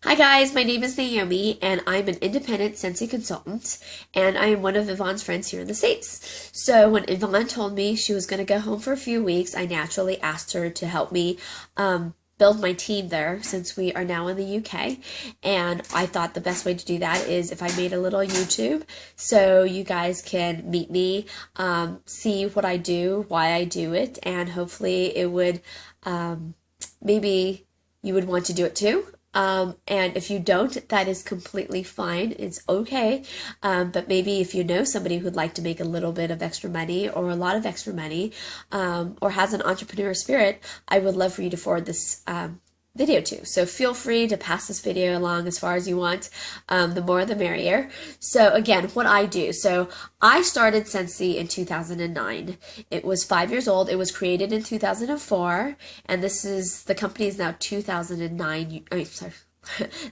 Hi guys, my name is Naomi and I'm an independent Scentsy consultant and I am one of Yvonne's friends here in the States. So when Yvonne told me she was going to go home for a few weeks, I naturally asked her to help me build my team there since we are now in the UK. And I thought the best way to do that is if I made a little YouTube so you guys can meet me, see what I do, why I do it, and hopefully it would, maybe you would want to do it too. And if you don't, that is completely fine. It's okay. But maybe if you know somebody who'd like to make a little bit of extra money or a lot of extra money, or has an entrepreneur spirit, I would love for you to forward this, video to. So feel free to pass this video along as far as you want. The more the merrier. So again, what I do. So I started Scentsy in 2009. It was 5 years old. It was created in 2004. And the company is now 2009. I mean, sorry.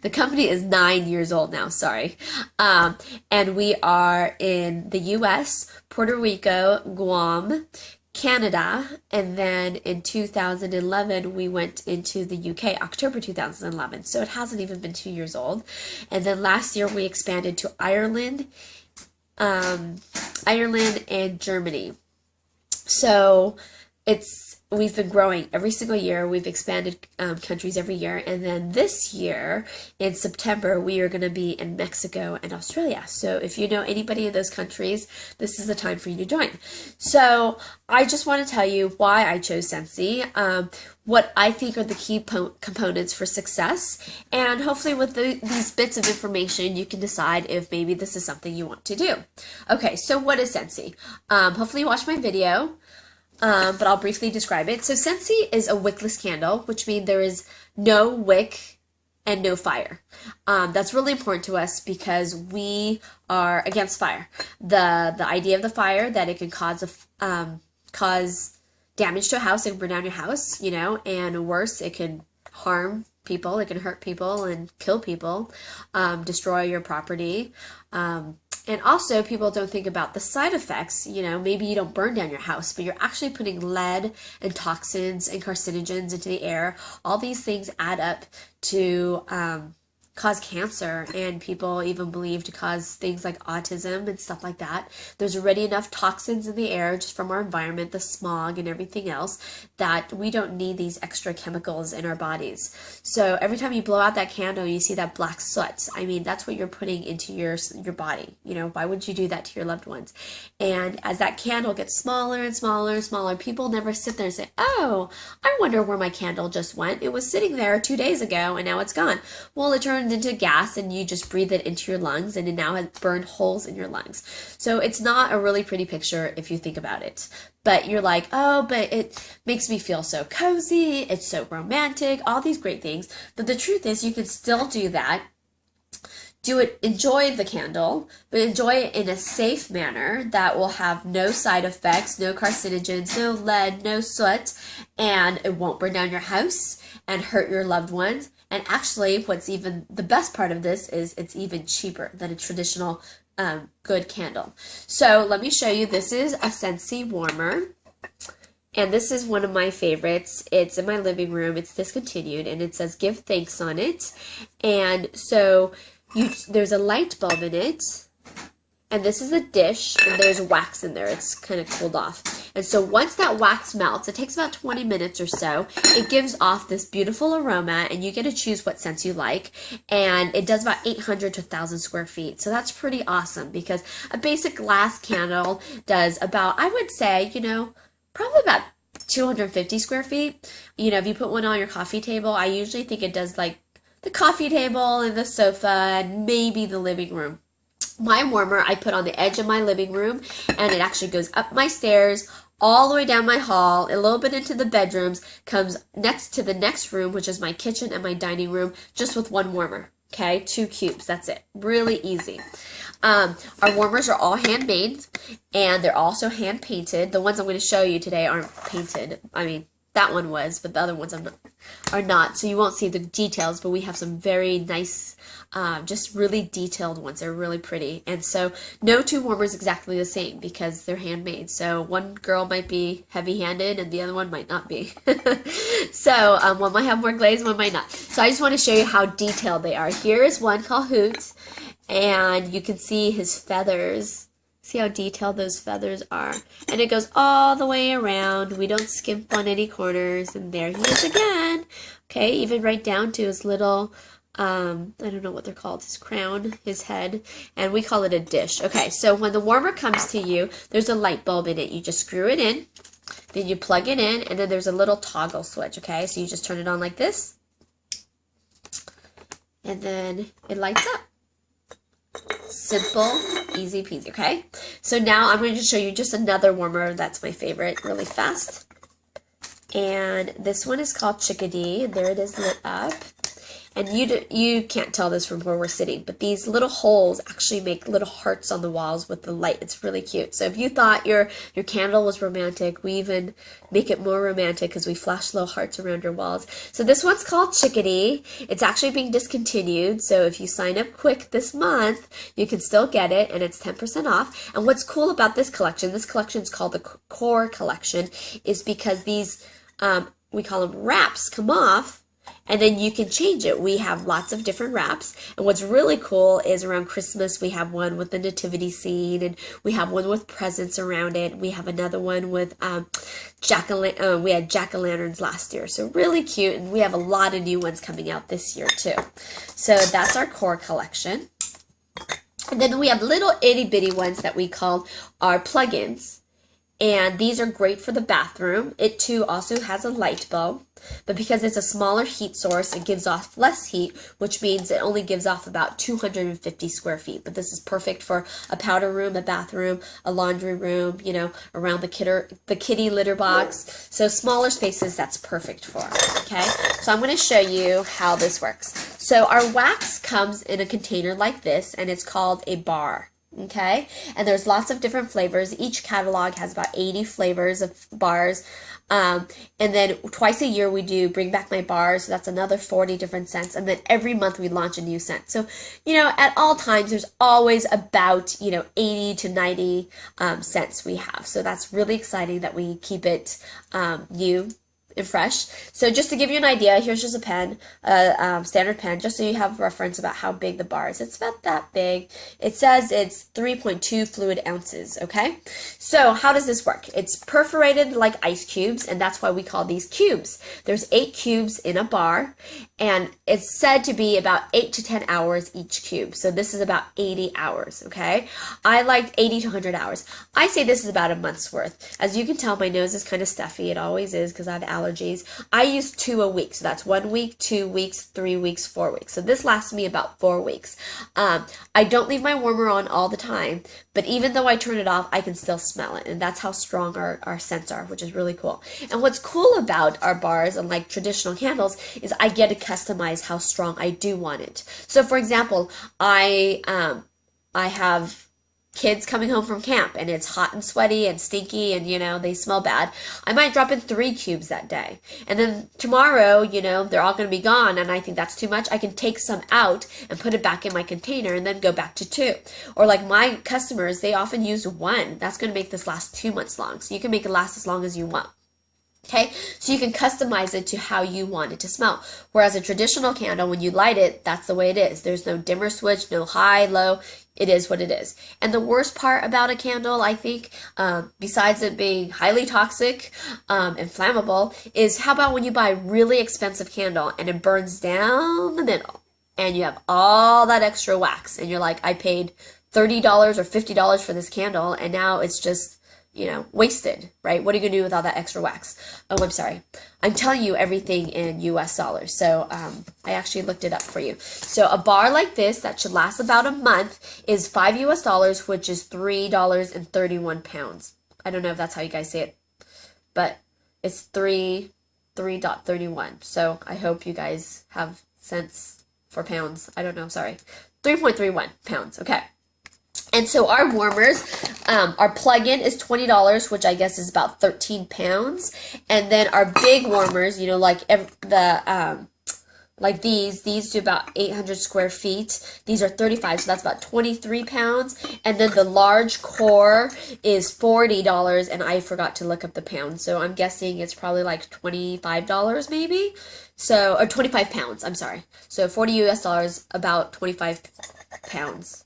The company is 9 years old now, sorry. And we are in the US, Puerto Rico, Guam, Canada, and then in 2011 we went into the UK, October 2011. So it hasn't even been 2 years old. And then last year we expanded to Ireland, Ireland and Germany. So we've been growing every single year. We've expanded countries every year. And then this year, in September, we are going to be in Mexico and Australia. So if you know anybody in those countries, this is the time for you to join. So I just want to tell you why I chose Scentsy, what I think are the key components for success, and hopefully with these bits of information, you can decide if maybe this is something you want to do. Okay, so what is Scentsy? Hopefully you watched my video. But I'll briefly describe it. So Scentsy is a wickless candle, which means there is no wick and no fire. That's really important to us because we are against fire. The idea of the fire, that it can cause damage to a house and burn down your house, and worse, it can harm people, it can hurt people and kill people, destroy your property. And also, people don't think about the side effects. Maybe you don't burn down your house, but you're actually putting lead and toxins and carcinogens into the air. All these things add up to cause cancer, and people even believe to cause things like autism and stuff like that. There's already enough toxins in the air just from our environment, the smog and everything else, that we don't need these extra chemicals in our bodies. So every time you blow out that candle, you see that black soot. I mean, that's what you're putting into your body. Why would you do that to your loved ones? And as that candle gets smaller and smaller and smaller, people never sit there and say, oh, I wonder where my candle just went. It was sitting there 2 days ago and now it's gone. Well, it turned into gas and you just breathe it into your lungs and it now has burned holes in your lungs. So it's not a really pretty picture if you think about it. But you're like, oh, but it makes me feel so cozy, it's so romantic, all these great things. But the truth is you can still do that. Enjoy the candle, but enjoy it in a safe manner that will have no side effects, no carcinogens, no lead, no soot, and it won't burn down your house and hurt your loved ones. And actually, what's even the best part of this is it's even cheaper than a traditional good candle. So let me show you. This is a Scentsy warmer. And this is one of my favorites. It's in my living room. It's discontinued, and it says "Give Thanks" on it. And so there's a light bulb in it, and this is a dish, and there's wax in there. It's kind of cooled off. And so once that wax melts, it takes about 20 minutes or so, it gives off this beautiful aroma, and you get to choose what scents you like. And it does about 800 to 1,000 square feet. So that's pretty awesome because a basic glass candle does about, I would say, probably about 250 square feet. If you put one on your coffee table, I usually think it does like the coffee table and the sofa and maybe the living room. My warmer I put on the edge of my living room, and it actually goes up my stairs, all the way down my hall, a little bit into the bedrooms, comes next to the next room, which is my kitchen and my dining room, just with one warmer. Okay, 2 cubes, that's it. Really easy. Our warmers are all handmade, and they're also hand painted. The ones I'm going to show you today aren't painted. that one was, but the other ones are not. So you won't see the details, but we have some very nice, just really detailed ones. They're really pretty. And so no two warmers exactly the same because they're handmade. So one girl might be heavy-handed and the other one might not be. So one might have more glaze, one might not. So I just want to show you how detailed they are. Here is one called Hoot, and you can see his feathers. See how detailed those feathers are. And it goes all the way around. We don't skimp on any corners. And there he is again. Okay, even right down to his little, I don't know what they're called, his crown, his head. And we call it a dish. Okay, so when the warmer comes to you, there's a light bulb in it. You just screw it in. Then you plug it in. And then there's a little toggle switch. Okay, so you just turn it on like this. And then it lights up. Simple, easy peasy, okay? So now I'm going to show you just another warmer that's my favorite really fast. And this one is called Chickadee, and there it is lit up. And you can't tell this from where we're sitting, but these little holes actually make little hearts on the walls with the light. It's really cute. So if you thought your candle was romantic, we even make it more romantic because we flash little hearts around your walls. So this one's called Chickadee. It's actually being discontinued, so if you sign up quick this month, you can still get it, and it's 10% off. And what's cool about this collection is called the Core Collection, is because these, we call them wraps, come off, and then you can change it. We have lots of different wraps. And what's really cool is around Christmas, we have one with the nativity scene, and we have one with presents around it. We have another one with we had jack-o'-lanterns last year. So really cute. And we have a lot of new ones coming out this year too. So that's our Core Collection. And then we have little itty-bitty ones that we call our plugins. And these are great for the bathroom. It too also has a light bulb, but because it's a smaller heat source, it gives off less heat, which means it only gives off about 250 square feet. But this is perfect for a powder room, a bathroom, a laundry room, you know, around the kitty litter box. So smaller spaces, that's perfect for, okay? So I'm going to show you how this works. So our wax comes in a container like this, and it's called a bar. Okay, and there's lots of different flavors. Each catalog has about 80 flavors of bars. And then twice a year we do Bring Back My Bars, so that's another 40 different scents. And then every month we launch a new scent. So, you know, at all times there's always about, 80 to 90 scents we have. So that's really exciting that we keep it new and fresh. So just to give you an idea, here's just a pen, standard pen, just so you have reference about how big the bar is. It's about that big. It says it's 3.2 fluid ounces, okay? So how does this work? It's perforated like ice cubes, and that's why we call these cubes. There's 8 cubes in a bar, and it's said to be about 8 to 10 hours each cube. So this is about 80 hours, okay? I like 80 to 100 hours. I say this is about a month's worth. As you can tell, my nose is kind of stuffy. It always is because I have allergies. I use 2 a week. So that's 1 week, 2 weeks, 3 weeks, 4 weeks. So this lasts me about 4 weeks. I don't leave my warmer on all the time, but even though I turn it off, I can still smell it. And that's how strong our scents are, which is really cool. And what's cool about our bars, unlike traditional candles, is I get to customize how strong I do want it. So for example, I have kids coming home from camp and it's hot and sweaty and stinky and they smell bad. I might drop in 3 cubes that day, and then tomorrow they're all going to be gone and I think that's too much. I can take some out and put it back in my container and then go back to 2. Or like my customers, they often use 1. That's going to make this last 2 months long, so you can make it last as long as you want. Okay, so you can customize it to how you want it to smell. Whereas a traditional candle, when you light it, that's the way it is. There's no dimmer switch, no high, low. It is what it is. And the worst part about a candle, I think, besides it being highly toxic and flammable, is how about when you buy a really expensive candle and it burns down the middle and you have all that extra wax and you're like, I paid $30 or $50 for this candle and now it's just wasted, right? What are you going to do with all that extra wax? Oh, I'm sorry. I'm telling you everything in US dollars. So I actually looked it up for you. So a bar like this that should last about a month is $5 US, which is $3.31. I don't know if that's how you guys say it, but it's 3.31. So I hope you guys have cents for pounds. I don't know. Sorry. 3.31 pounds. Okay. And so our warmers, our plug-in is $20, which I guess is about 13 pounds. And then our big warmers, you know, like these do about 800 square feet. These are 35, so that's about 23 pounds. And then the large core is $40, and I forgot to look up the pounds. So I'm guessing it's probably like $25 maybe. So, or 25 pounds, I'm sorry. So 40 US dollars, about 25 pounds.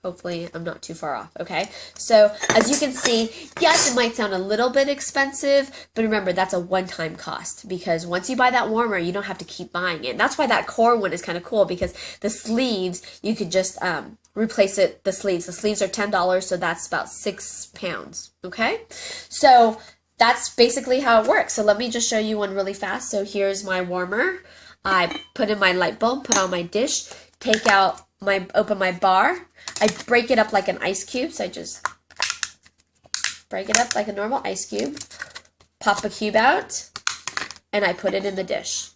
Hopefully I'm not too far off, okay? So as you can see, yes, it might sound a little bit expensive, but remember, that's a one-time cost, because once you buy that warmer, you don't have to keep buying it. And that's why that core one is kind of cool, because the sleeves, you could just replace it, the sleeves. The sleeves are $10, so that's about 6 pounds, okay? So that's basically how it works. So let me just show you one really fast. So here's my warmer. I put in my light bulb, put on my dish, open my bar. I break it up like an ice cube, so I just break it up like a normal ice cube, pop a cube out, and I put it in the dish,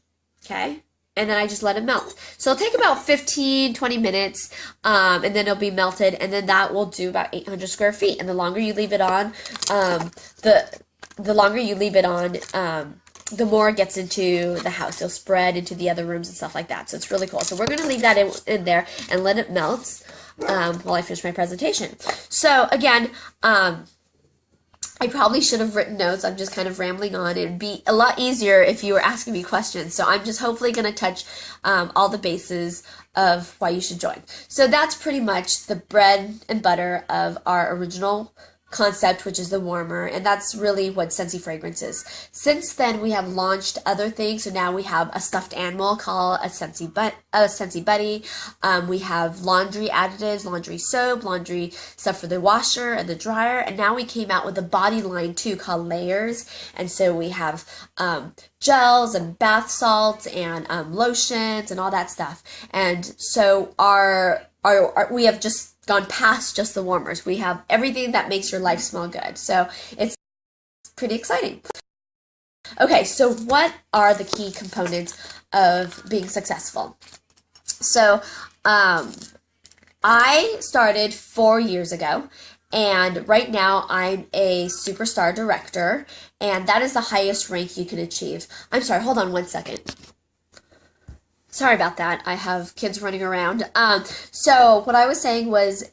okay? And then I just let it melt. So it'll take about 15, 20 minutes, and then it'll be melted, and then that will do about 800 square feet. And the longer you leave it on, the longer you leave it on, the more it gets into the house. It'll spread into the other rooms and stuff like that. So it's really cool. So we're going to leave that in there and let it melt while I finish my presentation. So again, I probably should have written notes. I'm just kind of rambling on. It'd be a lot easier if you were asking me questions. So I'm just hopefully going to touch all the bases of why you should join. So that's pretty much the bread and butter of our original concept, which is the warmer, and that's really what Scentsy Fragrance is. Since then, we have launched other things. So now we have a stuffed animal called a Scentsy Buddy. We have laundry additives, laundry soap, laundry stuff for the washer and the dryer, and now we came out with a body line too called Layers. And so we have gels and bath salts and lotions and all that stuff. And so we have just gone past just the warmers. We have everything that makes your life smell good. So it's pretty exciting. Okay, so what are the key components of being successful? So I started 4 years ago, and right now I'm a SuperStar director, and that is the highest rank you can achieve. I'm sorry, hold on one second. Sorry about that. I have kids running around. So what I was saying was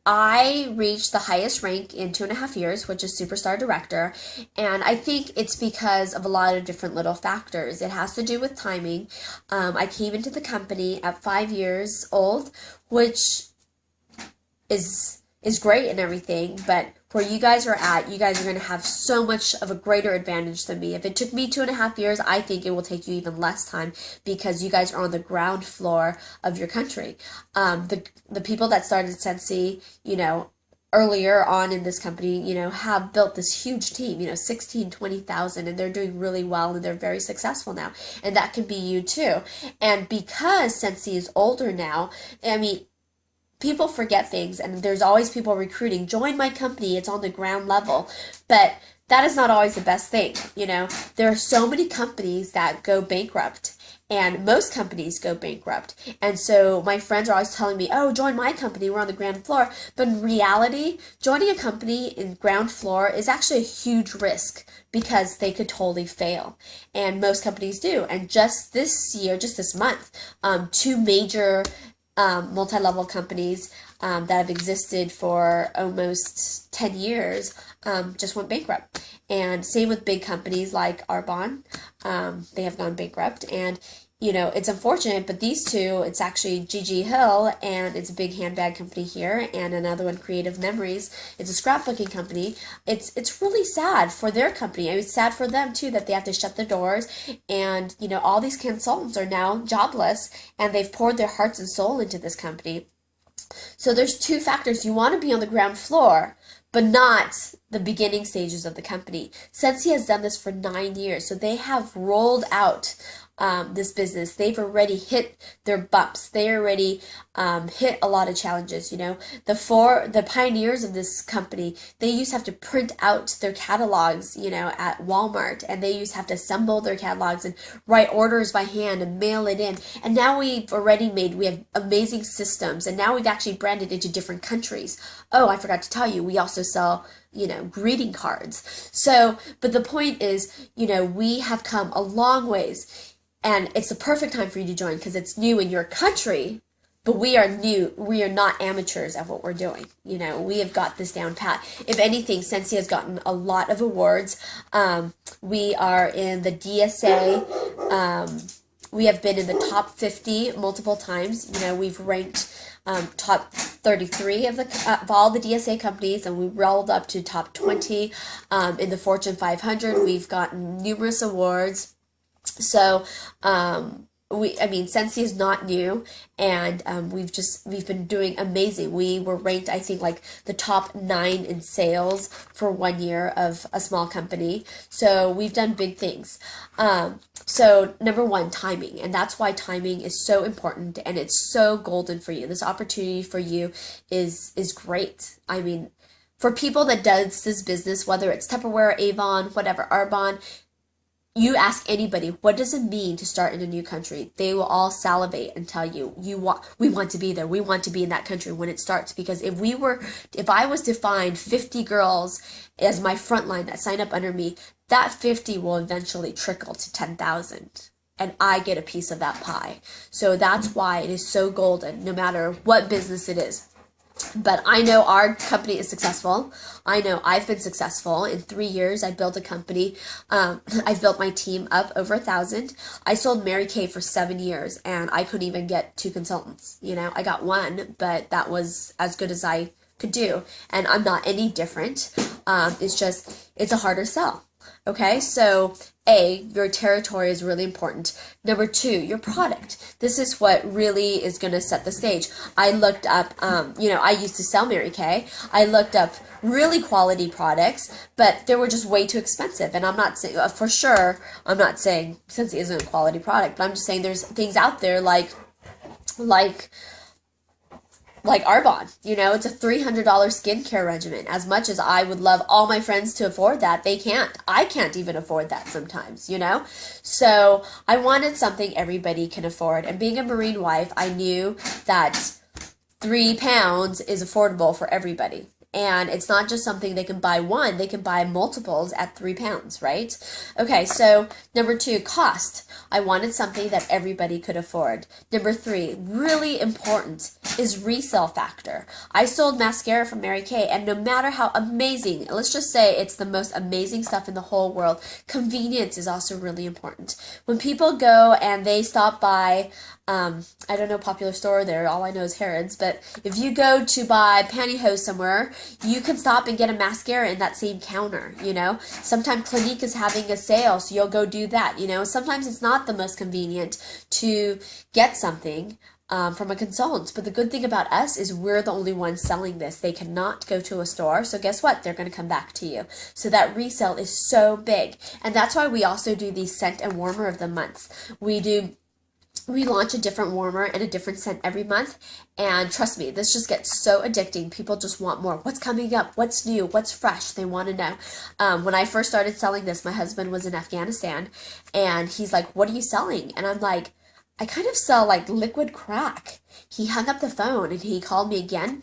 I reached the highest rank in 2.5 years, which is SuperStar Director, and I think it's because of a lot of different little factors. It has to do with timing. I came into the company at 5 years old, which is great and everything, but where you guys are at, you guys are going to have so much of a greater advantage than me. If it took me 2.5 years, I think it will take you even less time, because you guys are on the ground floor of your country. The people that started Scentsy, you know, earlier on in this company, you know, have built this huge team, you know, 16, 20,000, and they're doing really well, and they're very successful now. And that can be you too. And because Scentsy is older now, I mean, people forget things, and there's always people recruiting. Join my company, it's on the ground level. But that is not always the best thing, you know. There are so many companies that go bankrupt, and most companies go bankrupt. And so my friends are always telling me, oh, join my company, we're on the ground floor. But in reality, joining a company in ground floor is actually a huge risk, because they could totally fail. And most companies do. And just this year, just this month, 2 major multi-level companies that have existed for almost 10 years just went bankrupt. And same with big companies like Arbonne. They have gone bankrupt. And, you know, it's unfortunate, but these two, it's actually G.G. Hill, and it's a big handbag company here, and another one, Creative Memories. It's a scrapbooking company. It's really sad for their company. I mean, it's sad for them, too, that they have to shut their doors, and, you know, all these consultants are now jobless, and they've poured their hearts and soul into this company. So there's 2 factors. You want to be on the ground floor, but not the beginning stages of the company. Scentsy has done this for 9 years, so they have rolled out this business. They've already hit their bumps. They already hit a lot of challenges. You know, the pioneers of this company, they used to have to print out their catalogs, you know, at Walmart, and they used to have to assemble their catalogs and write orders by hand and mail it in. And now we have amazing systems, and now we've actually branded into different countries. Oh, I forgot to tell you, we also sell, you know, greeting cards. So, but the point is, you know, we have come a long ways, and it's the perfect time for you to join because it's new in your country, but we are new. We are not amateurs at what we're doing. You know, we have got this down pat. If anything, Scentsy has gotten a lot of awards. We are in the DSA. We have been in the top 50 multiple times. You know, we've ranked top 33 of all the DSA companies, and we rolled up to top 20 in the Fortune 500. We've gotten numerous awards. So, Scentsy is not new, and we've been doing amazing. We were ranked, I think, like the top 9 in sales for 1 year of a small company. So we've done big things. So number one, timing, and that's why timing is so important, and it's so golden for you. This opportunity for you is great. I mean, for people that does this business, whether it's Tupperware, Avon, whatever, Arbonne, you ask anybody, what does it mean to start in a new country? They will all salivate and tell you, we want to be there. We want to be in that country when it starts. Because if I was to find 50 girls as my front line that sign up under me, that 50 will eventually trickle to 10,000. And I get a piece of that pie. So that's why it is so golden, no matter what business it is. But I know our company is successful. I know I've been successful. In 3 years, I built a company. I've built my team up over 1,000. I sold Mary Kay for 7 years, and I couldn't even get 2 consultants. You know, I got 1, but that was as good as I could do. And I'm not any different. It's a harder sell. Okay, so A, your territory is really important. Number 2, your product. This is what really is going to set the stage. I looked up, I used to sell Mary Kay. I looked up really quality products, but they were just way too expensive. And I'm not saying, for sure, I'm not saying Scentsy isn't a quality product, but I'm just saying there's things out there like Arbonne, you know, it's a $300 skincare regimen. As much as I would love all my friends to afford that, they can't. I can't even afford that sometimes, you know? So I wanted something everybody can afford. And being a Marine wife, I knew that 3 pounds is affordable for everybody. And it's not just something they can buy one, they can buy multiples at 3 pounds, right? Okay, so number 2, cost. I wanted something that everybody could afford. Number 3, really important, is resale factor. I sold mascara from Mary Kay, and no matter how amazing, let's just say it's the most amazing stuff in the whole world, convenience is also really important. When people go and they stop by, I don't know Popular Store there, all I know is Harrods, but if you go to buy pantyhose somewhere, you can stop and get a mascara in that same counter, you know? Sometimes Clinique is having a sale, so you'll go do that, you know? Sometimes it's not the most convenient to get something from a consultant, but the good thing about us is we're the only ones selling this. They cannot go to a store, so guess what? They're going to come back to you. So that resale is so big, and that's why we also do the scent and warmer of the month. We launch a different warmer and a different scent every month, and trust me, this just gets so addicting. People just want more. What's coming up? What's new? What's fresh? They want to know. When I first started selling this, my husband was in Afghanistan, and he's like, what are you selling? And I'm like, I kind of sell like liquid crack. He hung up the phone, and he called me again.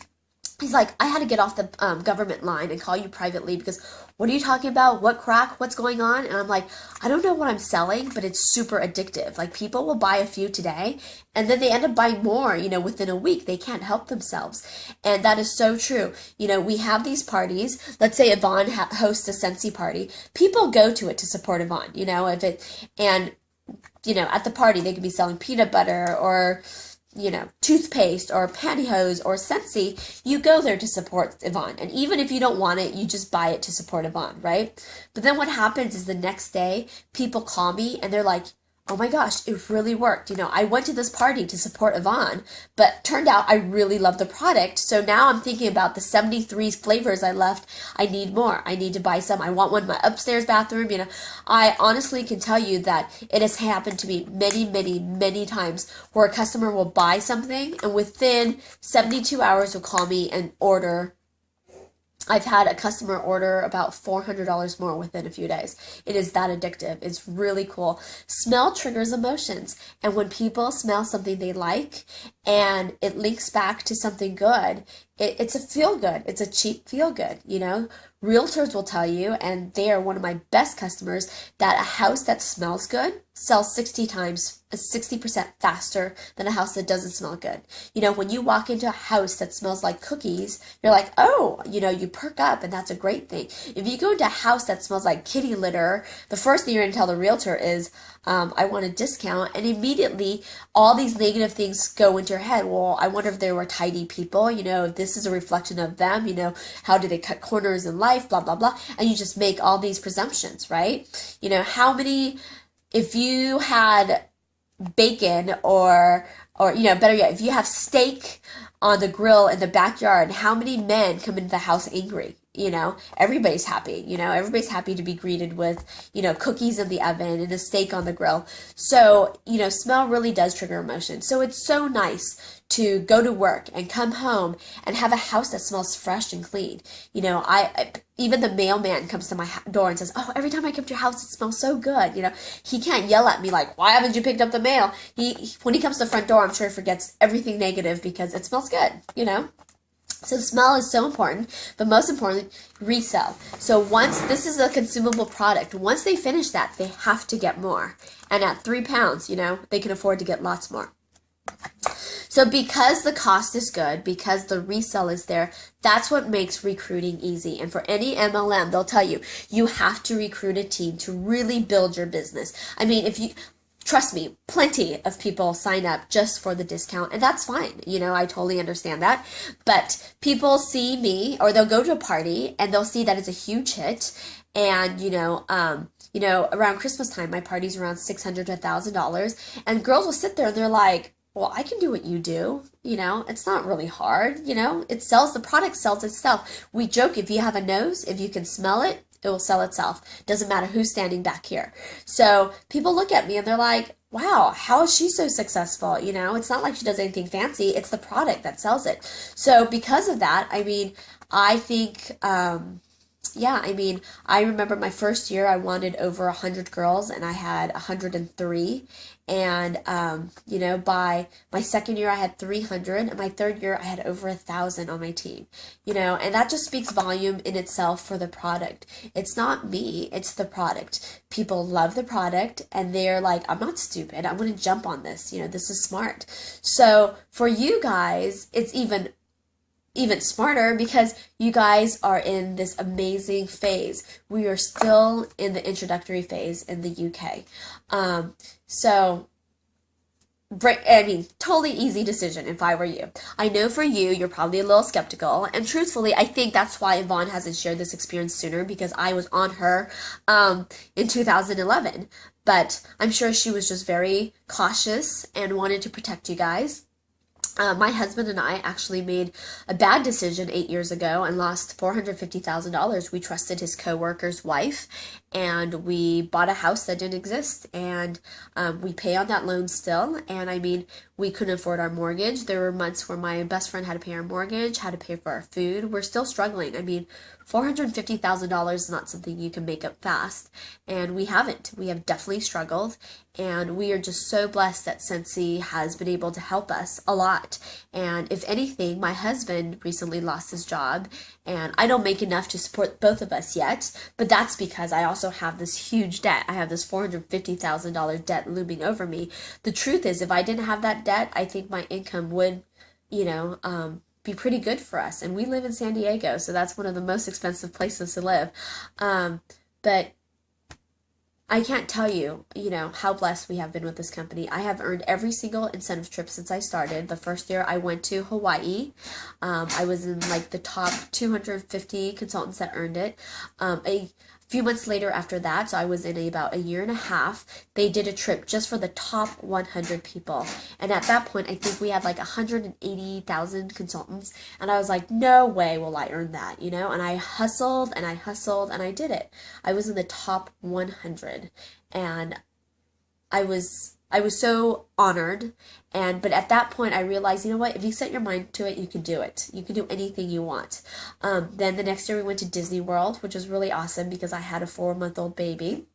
He's like, I had to get off the government line and call you privately because what are you talking about? What crack? What's going on? And I'm like, I don't know what I'm selling, but it's super addictive. Like, people will buy a few today, and then they end up buying more, you know, within a week. They can't help themselves. And that is so true. You know, we have these parties. Let's say Yvonne hosts a Scentsy party. People go to it to support Yvonne, you know, at the party, they could be selling peanut butter or, you know, toothpaste or pantyhose or Scentsy. You go there to support Yvonne. And even if you don't want it, you just buy it to support Yvonne, right? But then what happens is the next day, people call me and they're like, oh my gosh, it really worked. I went to this party to support Yvonne, but turned out I really love the product. So now I'm thinking about the 73 flavors I left. I need more. I need to buy some. I want one in my upstairs bathroom. I honestly can tell you that it has happened to me many, many, many times where a customer will buy something and within 72 hours will call me and order. I've had a customer order about $400 more within a few days. It is that addictive. It's really cool. Smell triggers emotions. And when people smell something they like and it links back to something good, it's a feel good. It's a cheap feel good, Realtors will tell you, and they are one of my best customers, that a house that smells good sells 60% faster than a house that doesn't smell good. When you walk into a house that smells like cookies, you're like, oh, you perk up, and that's a great thing. If you go into a house that smells like kitty litter, the first thing you're going to tell the realtor is, I want a discount, and immediately all these negative things go into your head. Well, I wonder if they were tidy people, if this is a reflection of them, how do they cut corners in life, blah, blah, blah, and you just make all these presumptions, right? If you had bacon or better yet, if you have steak on the grill in the backyard, how many men come into the house angry? Everybody's happy. Everybody's happy to be greeted with, cookies in the oven and a steak on the grill. So, smell really does trigger emotion. So it's so nice to go to work and come home and have a house that smells fresh and clean. Even the mailman comes to my door and says, oh, every time I come to your house, it smells so good. He can't yell at me like, why haven't you picked up the mail? When he comes to the front door, I'm sure he forgets everything negative because it smells good, So the smell is so important, but most important, resell. So once this is a consumable product, once they finish that, they have to get more. And at £3, they can afford to get lots more. So because the cost is good, because the resell is there, that's what makes recruiting easy. And for any MLM, they'll tell you, you have to recruit a team to really build your business. Trust me, plenty of people sign up just for the discount, and that's fine. I totally understand that. But people see me, or they'll go to a party, and they'll see that it's a huge hit. And, around Christmas time, my party's around $600 to $1,000, and girls will sit there and they're like, well, I can do what you do. It's not really hard. The product sells itself. We joke, if you have a nose, if you can smell it, it will sell itself. Doesn't matter who's standing back here. So people look at me and they're like, wow, how is she so successful? It's not like she does anything fancy. It's the product that sells it. So because of that, I think, I remember my first year, I wanted over 100 girls and I had 103. And, by my second year, I had 300, and my third year, I had over 1,000 on my team, and that just speaks volume in itself for the product. It's not me, it's the product. People love the product, and they're like, I'm not stupid, I'm going to jump on this, this is smart. So for you guys, it's even smarter because you guys are in this amazing phase. We are still in the introductory phase in the UK. Totally easy decision if I were you. I know for you, you're probably a little skeptical, and truthfully, I think that's why Yvonne hasn't shared this experience sooner, because I was on her in 2011. But I'm sure she was just very cautious and wanted to protect you guys. My husband and I actually made a bad decision 8 years ago and lost $450,000. We trusted his coworker's wife, and we bought a house that didn't exist, and we pay on that loan still. And we couldn't afford our mortgage. There were months where my best friend had to pay our mortgage, had to pay for our food. We're still struggling. $450,000 is not something you can make up fast, and we haven't. We have definitely struggled, and we are just so blessed that Scentsy has been able to help us a lot. And if anything, my husband recently lost his job, and I don't make enough to support both of us yet, but that's because I also have this huge debt. I have this $450,000 debt looming over me. The truth is, if I didn't have that debt, I think my income would, be pretty good for us. And we live in San Diego, so that's one of the most expensive places to live. But I can't tell you, how blessed we have been with this company. I have earned every single incentive trip since I started. The first year I went to Hawaii. I was in the top 250 consultants that earned it. few months later after that, so I was in about a year and a half, they did a trip just for the top 100 people. And at that point, I think we had like 180,000 consultants. And I was like, no way will I earn that, you know? And I hustled and I hustled and I did it. I was in the top 100. And I was so honored, but at that point I realized, you know what, if you set your mind to it, you can do it. You can do anything you want. Then the next year we went to Disney World, which was really awesome because I had a 4-month-old baby.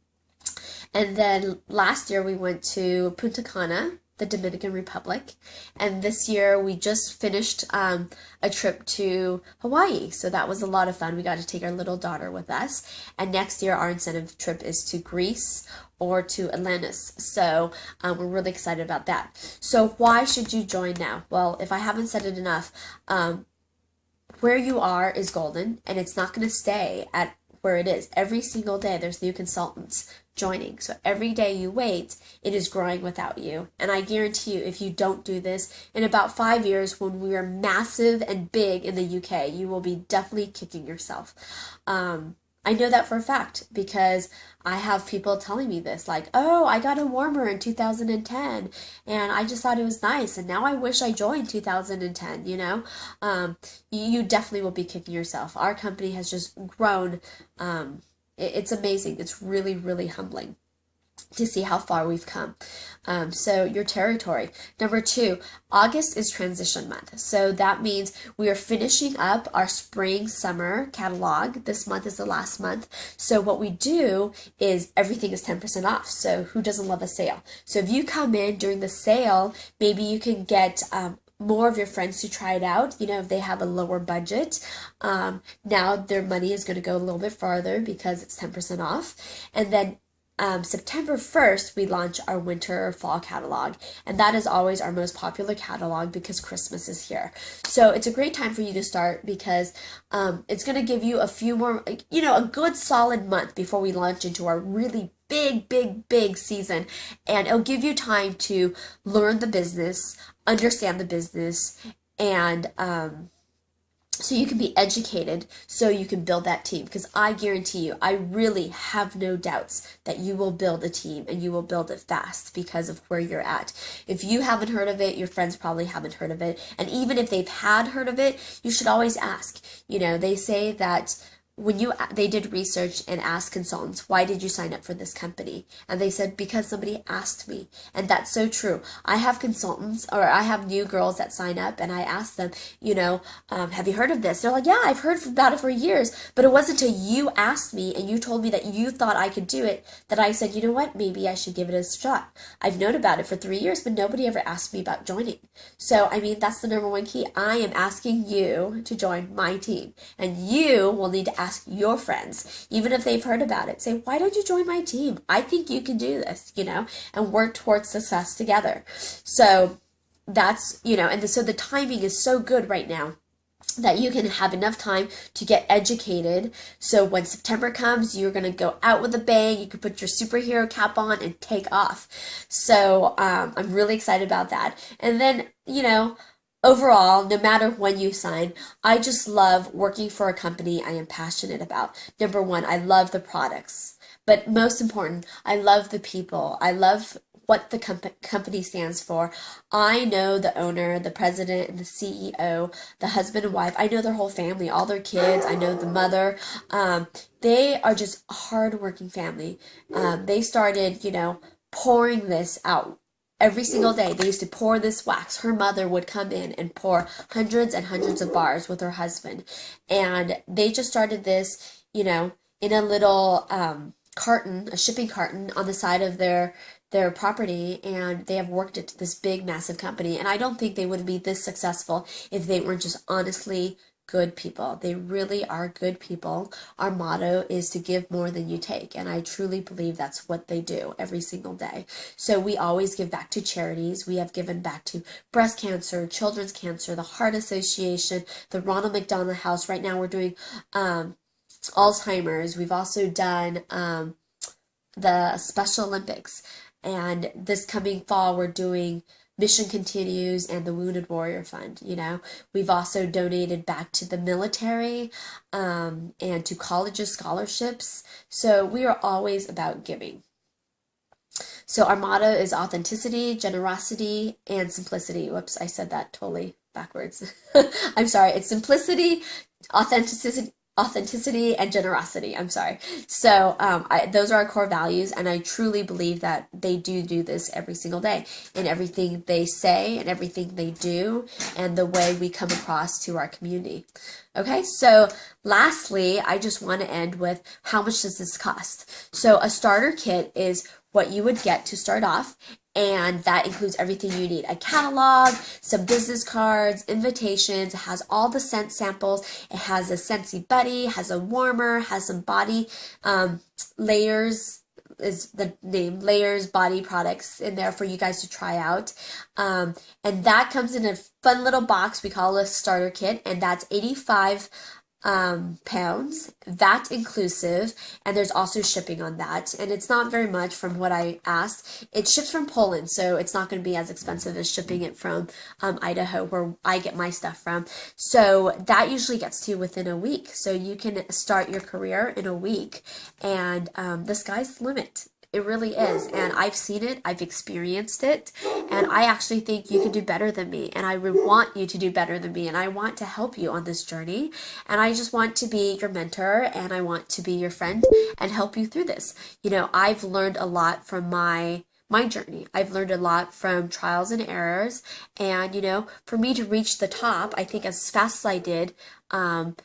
And then last year we went to Punta Cana, the Dominican Republic. And this year we just finished a trip to Hawaii. So that was a lot of fun. We got to take our little daughter with us. And next year our incentive trip is to Greece or to Atlantis. So we're really excited about that. So why should you join now? Well, if I haven't said it enough, where you are is golden, and it's not going to stay at where it is. Every single day there's new consultants joining. So every day you wait, it is growing without you. And I guarantee you, if you don't do this, in about 5 years, when we are massive and big in the UK, you will be definitely kicking yourself. I know that for a fact because I have people telling me this, like, oh, I got a warmer in 2010 and I just thought it was nice and now I wish I joined 2010, you know? You definitely will be kicking yourself. Our company has just grown. It's amazing. It's really, really humbling to see how far we've come. So your territory. Number 2, August is transition month. So that means we are finishing up our spring summer catalog. This month is the last month. So what we do is everything is 10% off. So who doesn't love a sale? So if you come in during the sale, maybe you can get more of your friends to try it out, you know, if they have a lower budget. Now their money is going to go a little bit farther because it's 10% off. And then September 1st, we launch our winter or fall catalog, and that is always our most popular catalog because Christmas is here. So it's a great time for you to start because it's going to give you a few more, you know, a good solid month before we launch into our really big season, and it'll give you time to learn the business, understand the business, and so you can be educated, so you can build that team. Because I guarantee you, I really have no doubts that you will build a team and you will build it fast because of where you're at. If you haven't heard of it, your friends probably haven't heard of it. And even if they've heard of it, you should always ask. You know, they say that when they did research and asked consultants, why did you sign up for this company? And they said, because somebody asked me. And that's so true. I have consultants, or I have new girls that sign up, and I ask them, you know, have you heard of this? They're like, yeah, I've heard about it for years, but it wasn't until you asked me and you told me that you thought I could do it that I said, you know what, maybe I should give it a shot. I've known about it for 3 years, but nobody ever asked me about joining. So, I mean, that's the number one key. I am asking you to join my team, and you will need to ask your friends, even if they've heard about it. Say, why don't you join my team? I think you can do this, you know, and work towards success together. So that's, you know, and so the timing is so good right now that you can have enough time to get educated. So when September comes, you're going to go out with a bang. You can put your superhero cap on and take off. So I'm really excited about that. And then, you know, overall, no matter when you sign, I just love working for a company I am passionate about. Number 1, I love the products. But most important, I love the people. I love what the company stands for. I know the owner, the president, and the CEO, the husband and wife. I know their whole family, all their kids. I know the mother. They are just a hard-working family. They started, you know, pouring this out. Every single day, they used to pour this wax. Her mother would come in and pour hundreds and hundreds of bars with her husband. And they just started this, you know, in a little carton, a shipping carton on the side of their property, and they have worked it to this big, massive company. And I don't think they would be this successful if they weren't just honestly good people. They really are good people. Our motto is to give more than you take, and I truly believe that's what they do every single day. So we always give back to charities. We have given back to breast cancer, children's cancer, the Heart Association, the Ronald McDonald House. Right now we're doing Alzheimer's. We've also done the Special Olympics, and this coming fall we're doing Mission Continues and the Wounded Warrior Fund. We've also donated back to the military and to colleges scholarships. So we are always about giving. So our motto is authenticity, generosity, and simplicity. Whoops, I said that totally backwards. I'm sorry. It's simplicity, authenticity, and generosity. I'm sorry. So those are our core values, and I truly believe that they do this every single day in everything they say and everything they do and the way we come across to our community. Okay, so lastly, I just want to end with how much does this cost? So a starter kit is what you would get to start off, and that includes everything you need. A catalog, some business cards, invitations. It has all the scent samples. It has a Scentsy buddy, has a warmer, has some body layers is the name, layers body products in there for you guys to try out. And that comes in a fun little box we call a starter kit, and that's 85 pounds, VAT inclusive, and there's also shipping on that, and it's not very much from what I asked. It ships from Poland, so it's not going to be as expensive as shipping it from Idaho, where I get my stuff from. So that usually gets to you within a week, so you can start your career in a week, and the sky's the limit. It really is, and I've seen it, I've experienced it, and I actually think you can do better than me, and I would want you to do better than me, and I want to help you on this journey, and I just want to be your mentor, and I want to be your friend and help you through this. I've learned a lot from my journey. I've learned a lot from trials and errors, and for me to reach the top, I think as fast as I did,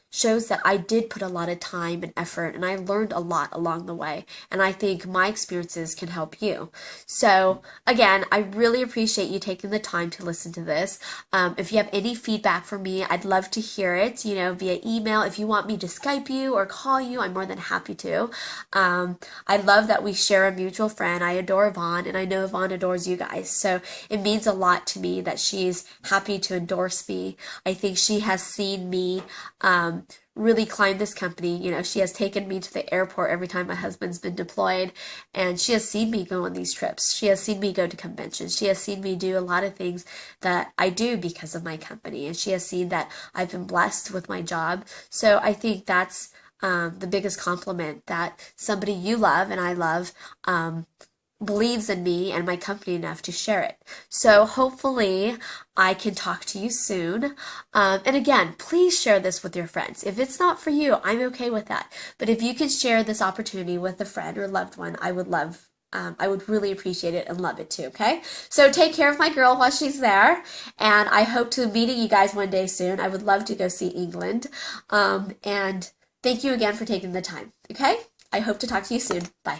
shows that I did put a lot of time and effort, and I learned a lot along the way, and I think my experiences can help you. So again, I really appreciate you taking the time to listen to this. If you have any feedback for me, I'd love to hear it, via email. If you want me to Skype you or call you, I'm more than happy to. I love that we share a mutual friend. I adore Yvonne, and I know Yvonne adores you guys, so it means a lot to me that she's happy to endorse me. I think she has seen me really climb this company. She has taken me to the airport every time my husband's been deployed, and she has seen me go on these trips. She has seen me go to conventions. She has seen me do a lot of things that I do because of my company, and she has seen that I've been blessed with my job. So I think that's the biggest compliment, that somebody you love and I love believes in me and my company enough to share it. So hopefully I can talk to you soon. And again, please share this with your friends. If it's not for you, I'm okay with that. But if you can share this opportunity with a friend or loved one, I would really appreciate it and love it too, okay? So take care of my girl while she's there, and I hope to meeting you guys one day soon. I would love to go see England. And thank you again for taking the time, okay? I hope to talk to you soon. Bye.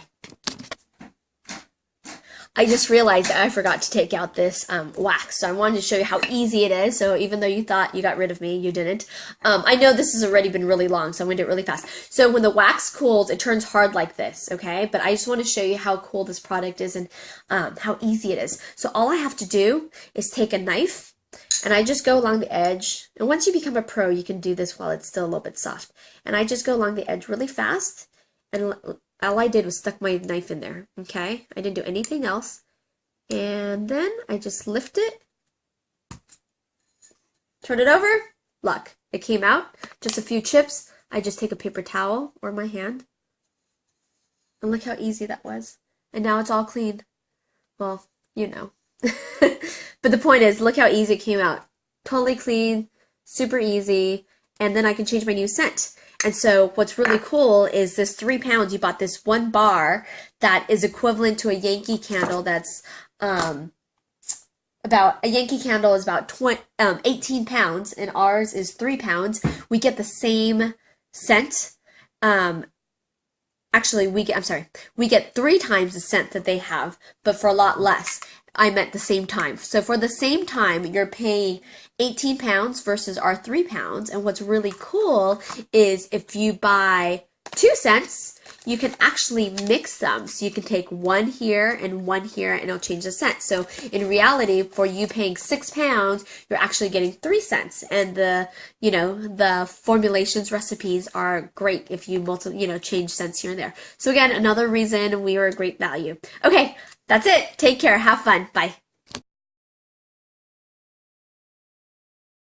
I just realized that I forgot to take out this wax, so I wanted to show you how easy it is. So even though you thought you got rid of me, you didn't. I know this has already been really long, so I'm going to do it really fast. So when the wax cools, it turns hard like this, okay? But I just want to show you how cool this product is and how easy it is. So all I have to do is take a knife, and I just go along the edge. And once you become a pro, you can do this while it's still a little bit soft. And I just go along the edge really fast, and all I did was stuck my knife in there, okay? I didn't do anything else. And then I just lift it, turn it over, look, it came out. Just a few chips. I just take a paper towel or my hand, and look how easy that was. And now it's all clean. Well, But the point is, look how easy it came out. Totally clean, super easy, and then I can change my new scent. And so what's really cool is this 3 pounds, you bought this one bar that is equivalent to a Yankee candle that's about 18 pounds, and ours is 3 pounds. We get the same scent. Actually, we get 3 times the scent that they have, but for a lot less. I meant the same time. So for the same time, you're paying 18 pounds versus our 3 pounds. And what's really cool is if you buy 2 scents, you can actually mix them. So you can take one here, and it'll change the scent. So in reality, for you paying 6 pounds, you're actually getting 3 cents. And the formulations, recipes are great if you change scents here and there. So again, another reason we are a great value. Okay. That's it. Take care. Have fun. Bye.